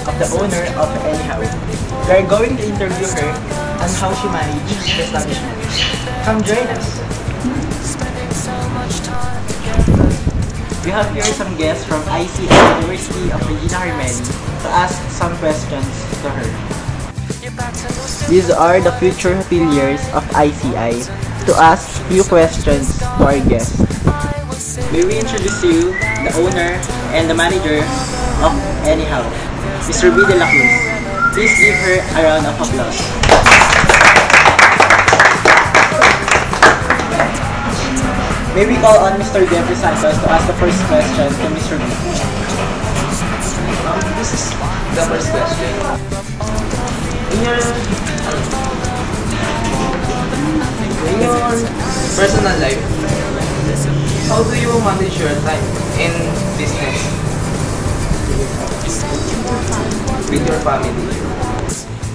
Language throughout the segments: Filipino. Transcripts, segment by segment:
of the owner of Anyhow. We are going to interview her on how she managed the establishment. Come join us. We have here some guests from ICI University of Regina Carmelli to ask some questions to her. These are the future affiliates of ICI to ask few questions to our guests. May we introduce you the owner and the manager of Anyhow, Mr. B. De La Cruz. Please give her a round of applause. May we call on Mr. Jeffrey Santos to ask the first question to Mr. B. This is the first question. In your personal life, how do you manage your time in business with your family?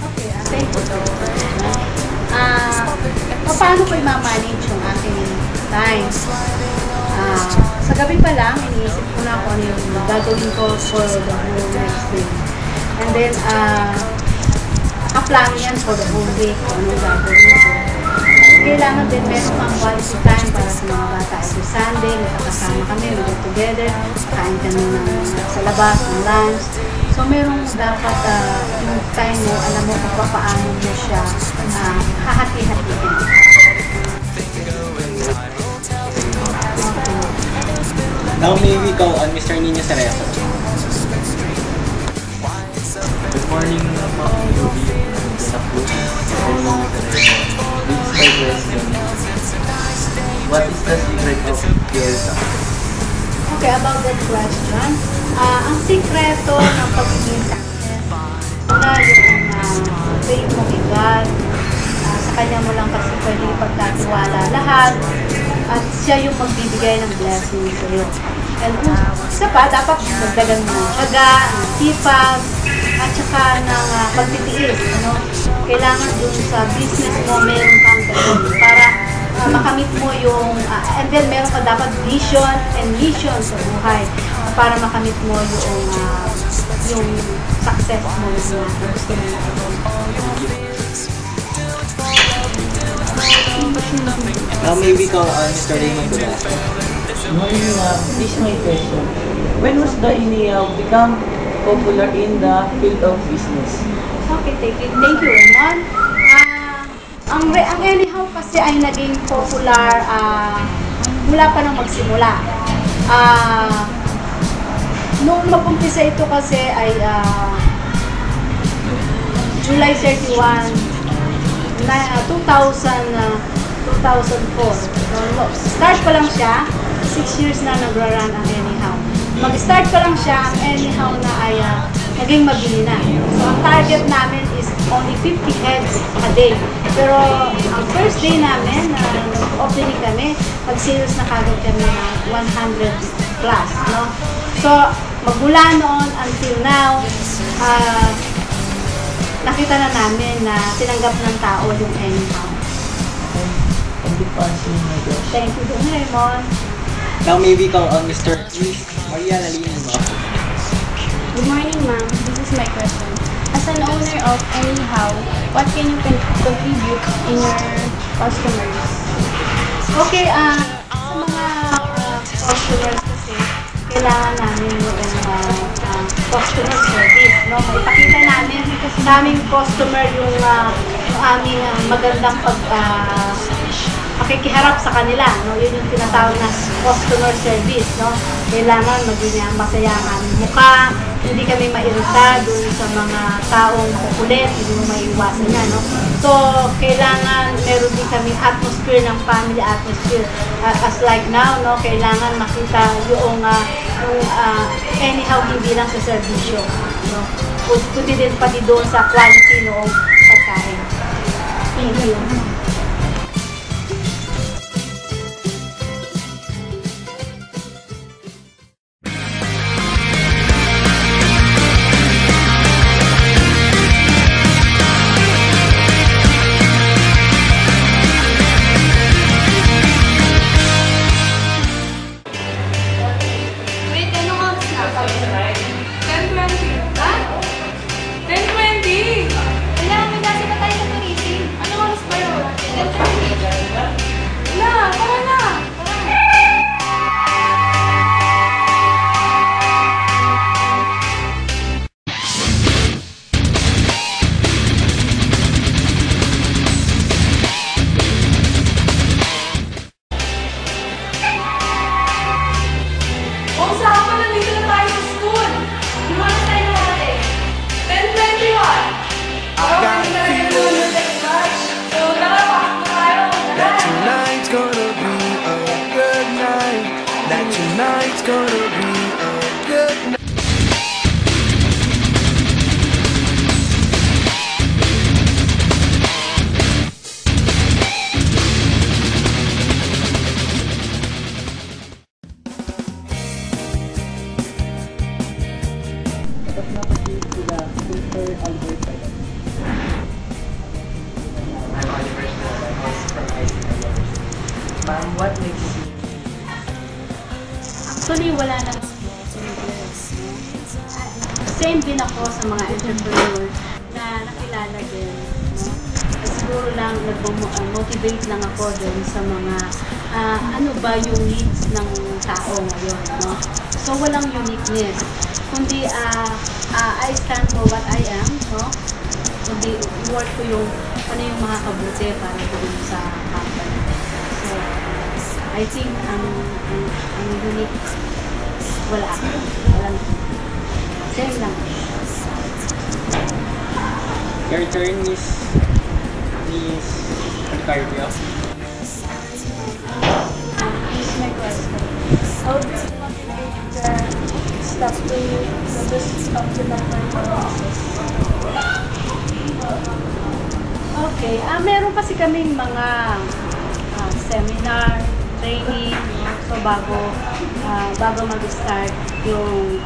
Okay, thank you. Paano ko i-manage yung aking time? Sa gabi pa lang, iniisip ko na kung ano yung gagawin ko for the whole next day. And then, nakaplano yan for the whole week kung ano gagawin ko. Kailangan din meron pang quality time para sa mga bata. Every Sunday, nakakasama kami, we get together, kain kami sa labas, ng lunch. So, merong dapat yung time mo, alam mo kung paano mo siya hahati-hatiin. Now may we call on Mr. Nino Cerezo. Good morning, Ma'am Yubi. This is my question. What is the secret of Kielsa? Okay, about that question, ang sikreto ng pagiging success na yung faith mo kay God, sa Kanya mo lang kasi pwede ipagkatiwala lahat, at siya yung magbibigay ng blessing sa iyo. And isa pa, dapat magdagan mo ng tiyaga, ng sipag, at saka ng pagtitiis. Kailangan dun sa business mo, meron kang gawin para makamit mo yung, and then meron ka dapat vision and mission sa buhay para makamit mo yung success mo na gusto mo. Now may we call on Mr. Raymond Dula. This is my question. When was the Anyhow become popular in the field of business? Okay, thank you Raymond. Ang Anyhow kasi ay naging popular mula pa nang magsimula. Nung mag-umpisa ito kasi ay July 31, 2004. Start pa lang siya, 6 years na nagra-run ang Anyhow. Mag-start pa lang siya, ang Anyhow na ay naging mabili na. So, ang target namin is only 50 heads a day. Pero, ang first day namin, opening kami, mag-sales na kagad kami ng 100 plus. No? So, magmula noon until now, nakita na namin na tinanggap ng tao yung Anyhow. Thank you, Raymond. Now may we call on Mr. Maria Lalino. Good morning, ma'am. This is my question. As an owner of Anyhow, what can you contribute in your customers? Okay, sa mga customers kasi, kailangan namin yung customer service. No? Maipakita namin sa aming customer yung aming magandang pakikiharap sa kanila. No? Yun yung tinatawag na customer service. No? Kailangan maging masaya ang aming mukha, hindi kami mairita dun sa mga taong makukulit, hindi mo maiiwasan yan. No? So, kailangan meron din kami atmosphere ng family atmosphere. As like now, no? Kailangan makita yung Anyhow hindi lang sa servisyo. No? Kundi din pati doon sa quality noong pagkain. Thank you. Actually, wala namang same din ako sa mga entrepreneur na nakilala din. No? Siguro lang motivate lang ako din sa mga ano ba yung needs ng tao ngayon. No? So, walang uniqueness. Kundi, I stand for what I am. No? Kundi, work ko yung ano yung mga kabuti para din sa company. So, I think ang unique, wala. Walang same lang. Your turn, Miss Ricardo. Here's my question. How do you motivate the staff to produce optimal performances? Okay. Meron kasi kaming mga seminar, training, no? So bago mag-start yung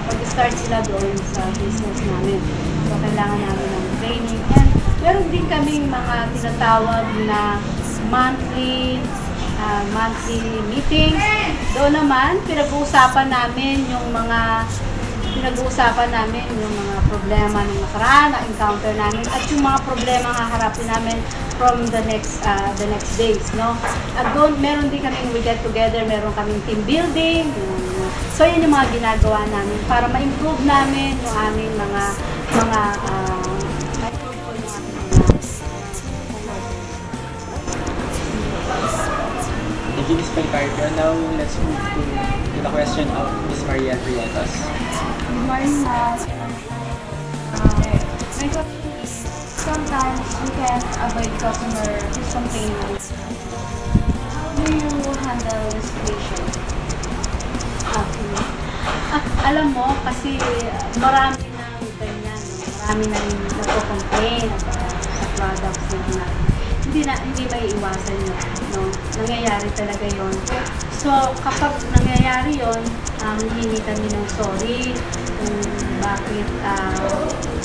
mag-start sila doon sa business namin. So kailangan namin ng training. And meron din kaming mga tinatawag na monthly meetings. Doon naman, pinag-uusapan namin yung mga problema ng nakaraan na encounter namin at yung mga problema na haharapin namin from the next days, no? At doon meron din kaming we get together, meron kaming team building. So yun yung mga ginagawa namin para ma-improve namin yung aming mga Thank you, Miss Ricardo. Now, let's move to the question of Miss Maria Prietos. Good morning, ma'am. My question is, sometimes we can't avoid customer who's complaining. How do you handle the situation? Alam mo, kasi marami nang ganyan, no? Marami na rin nagko-complain sa products na hindi may iwasan yun, no? Nangyayari talaga yon. So, kapag nangyayari yon, hihingi kami ng sorry kung bakit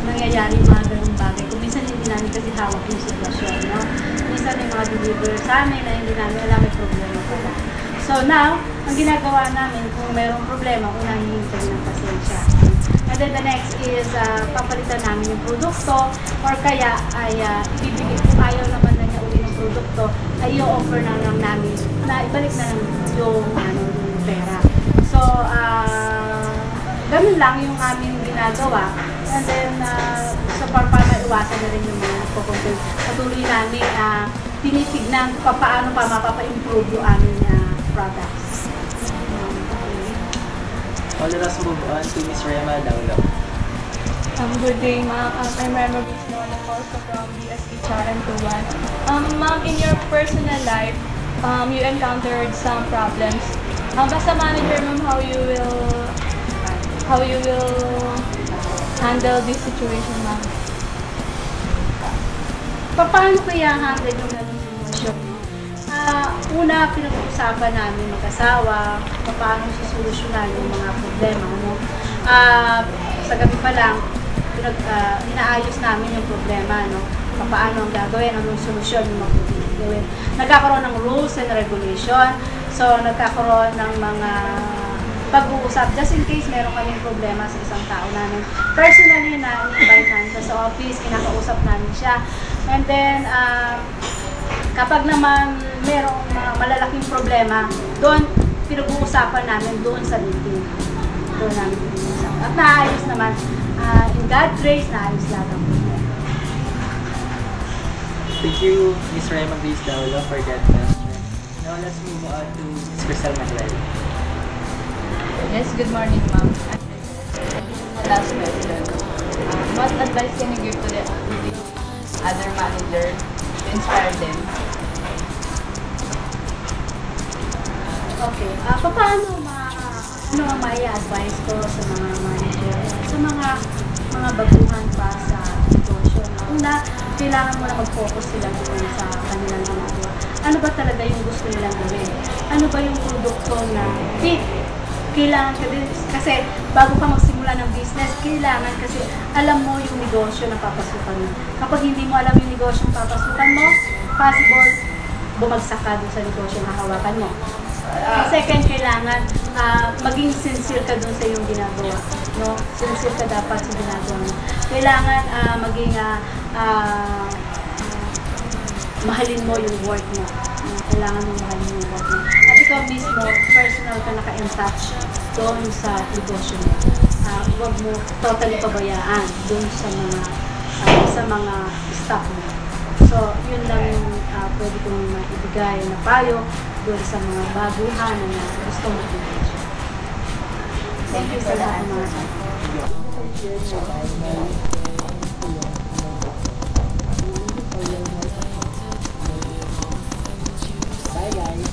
nangyayari mga ganung bagay. Kung minsan hindi namin kasi hawak yung sitwasyon, no? Minsan may mga deliver sa amin na hindi namin alam may problema pala. So now, ang ginagawa namin kung mayroong problema, unahin kami ng pasensya. And then the next is, papalitan namin yung produkto or kaya ay ibibigay kung ayaw naman na niya uli ng produkto, ay i-offer na lang namin na ibalik na lang yung pera. So, ganun lang yung aming ginagawa. And then, para maiwasan na rin yung mga nagpo-complain. Patuloy namin tinitignan paano pa mapapa-improve yung aming products. Well, let us move on to Miss Rema Daulo. Good day, ma'am. I'm Rema Bisnola, also from BSHR and Tuban. Ma'am, in your personal life, you encountered some problems. As a manager, ma'am, how you will handle this situation, ma'am? Paano kaya handle yung ganung sitwasyon? Una, pinag-uusapan namin mag-asawa, paano susolusyonan yung mga problema. No? Sa gabi pa lang, inaayos namin yung problema. No? Paano ang gagawin, anong solusyon yung magagawin. Nagkakaroon ng rules and regulation. So, nagkakaroon ng mga pag-uusap. Just in case meron kaming problema sa isang tao namin. Personally, na-invite namin siya sa office, kinakausap namin siya. And then, kapag naman merong malalaking problema, doon pinag-uusapan namin doon sa meeting. Doon namin pinag-uusapan. At naayos naman, in God's grace, naayos lahat ang problema. Thank you, Miss Rema Grace Daulo, for that question. Now, let's move on to Miss Crystal Maglay. Yes, good morning, ma'am. Last question. What advice can you give to the other manager to inspire them? Okay. Paano ang mai-advise ko sa mga manager, sa mga baguhan pa sa negosyo? Una, kailangan mo na mag-focus sila doon sa kanilang ginagawa. Ano ba talaga yung gusto nilang gawin? Ano ba yung produkto na fit? Kailangan ka din, kasi bago ka magsimula ng business, kailangan kasi alam mo yung negosyo na papasukan mo. Kapag hindi mo alam yung negosyo na papasukan mo, possible bumagsak ka doon sa negosyo na hawakan mo. Second, kailangan maging sincere ka dun sa iyong ginagawa. No? Sincere ka dapat sa ginagawa mo. Kailangan maging mahalin mo yung work mo. Kailangan mo mahalin yung work mo. At ikaw mismo, personal ka naka-touch doon sa negosyo mo. Huwag mo totally pabayaan doon sa mga staff mo. So, yun lang yung pwede kong maibigay na payo doon sa mga baguhan na gusto mo negosyo. Thank you sa lahat ng mga Bye guys.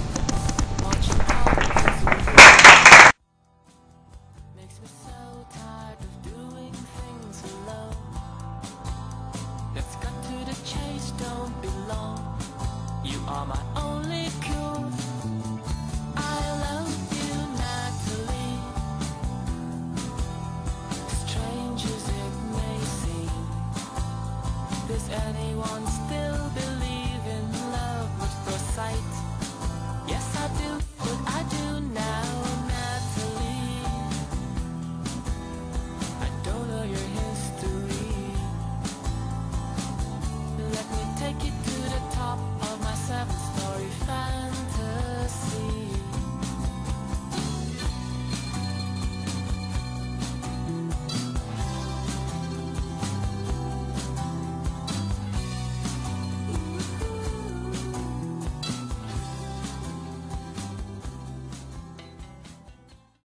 Makes me so tired of doing things alone. Let's cut to the chase, don't be long. You are my only cure. I love you, Natalie. Strange as it may seem, does anyone still believe in love at first sight? Yes, I do, but I do now.